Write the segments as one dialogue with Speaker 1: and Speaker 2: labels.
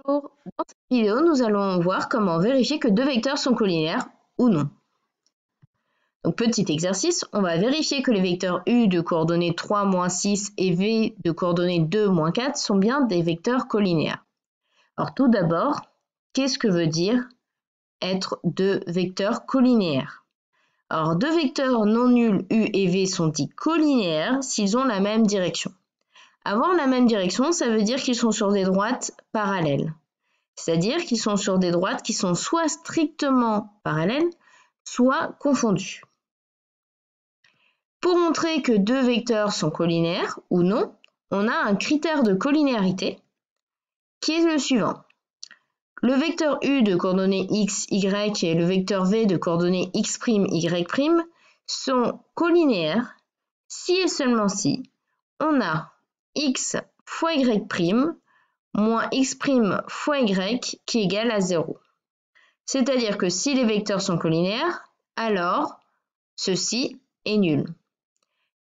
Speaker 1: Bonjour, dans cette vidéo, nous allons voir comment vérifier que deux vecteurs sont collinaires ou non. Donc, petit exercice, on va vérifier que les vecteurs U de coordonnées 3, 6 et V de coordonnées 2, 4 sont bien des vecteurs collinaires. Alors tout d'abord, qu'est-ce que veut dire être deux vecteurs collinaires? Alors deux vecteurs non nuls U et V sont dits collinaires s'ils ont la même direction. Avoir la même direction, ça veut dire qu'ils sont sur des droites parallèles. C'est-à-dire qu'ils sont sur des droites qui sont soit strictement parallèles, soit confondues. Pour montrer que deux vecteurs sont collinaires ou non, on a un critère de collinéarité qui est le suivant. Le vecteur U de coordonnées x, y et le vecteur V de coordonnées x', y' sont collinaires si et seulement si on a x fois y' moins x' fois y qui est égal à 0. C'est-à-dire que si les vecteurs sont collinaires, alors ceci est nul.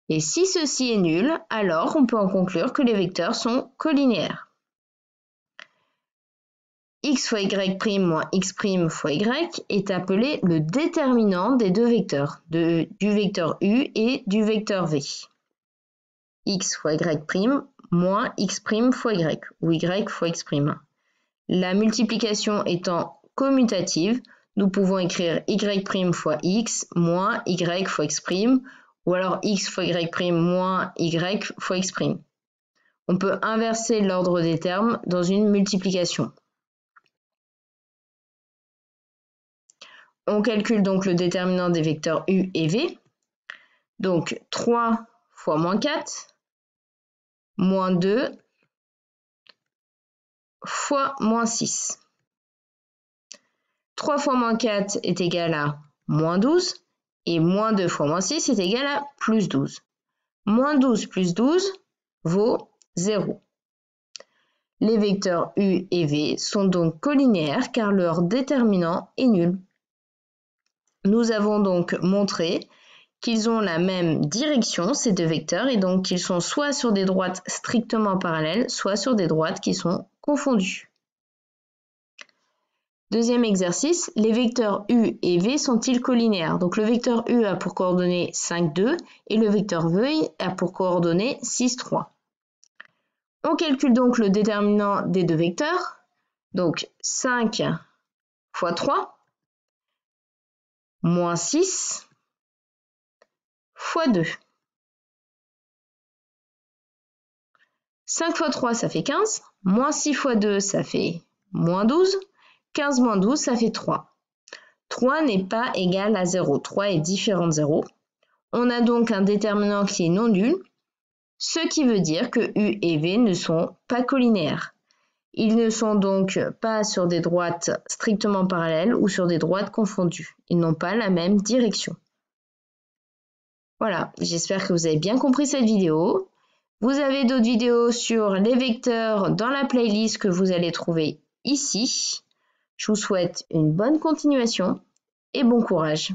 Speaker 1: Et si ceci est nul, alors on peut en conclure que les vecteurs sont collinaires. X fois y' moins x' fois y est appelé le déterminant des deux vecteurs, du vecteur U et du vecteur V. X fois y' moins x' fois y, ou y fois x'. La multiplication étant commutative, nous pouvons écrire y' fois x moins y fois x', ou alors x fois y' moins y fois x'. On peut inverser l'ordre des termes dans une multiplication. On calcule donc le déterminant des vecteurs U et V. Donc 3 fois moins 4, moins 2 fois moins 6. 3 fois moins 4 est égal à moins 12 et moins 2 fois moins 6 est égal à plus 12. Moins 12 plus 12 vaut 0. Les vecteurs U et V sont donc collinaires car leur déterminant est nul. Nous avons donc montré qu'ils ont la même direction, ces deux vecteurs, et donc qu'ils sont soit sur des droites strictement parallèles, soit sur des droites qui sont confondues. Deuxième exercice, les vecteurs U et V sont-ils collinaires? Donc le vecteur U a pour coordonnées 5, 2 et le vecteur V a pour coordonnées 6, 3. On calcule donc le déterminant des deux vecteurs, donc 5 fois 3, moins 6 fois 2. 5 fois 3, ça fait 15, moins 6 fois 2, ça fait moins 12, 15 moins 12, ça fait 3. 3 n'est pas égal à 0, 3 est différent de 0. On a donc un déterminant qui est non nul, ce qui veut dire que U et V ne sont pas collinaires. Ils ne sont donc pas sur des droites strictement parallèles ou sur des droites confondues. Ils n'ont pas la même direction. Voilà, j'espère que vous avez bien compris cette vidéo. Vous avez d'autres vidéos sur les vecteurs dans la playlist que vous allez trouver ici. Je vous souhaite une bonne continuation et bon courage.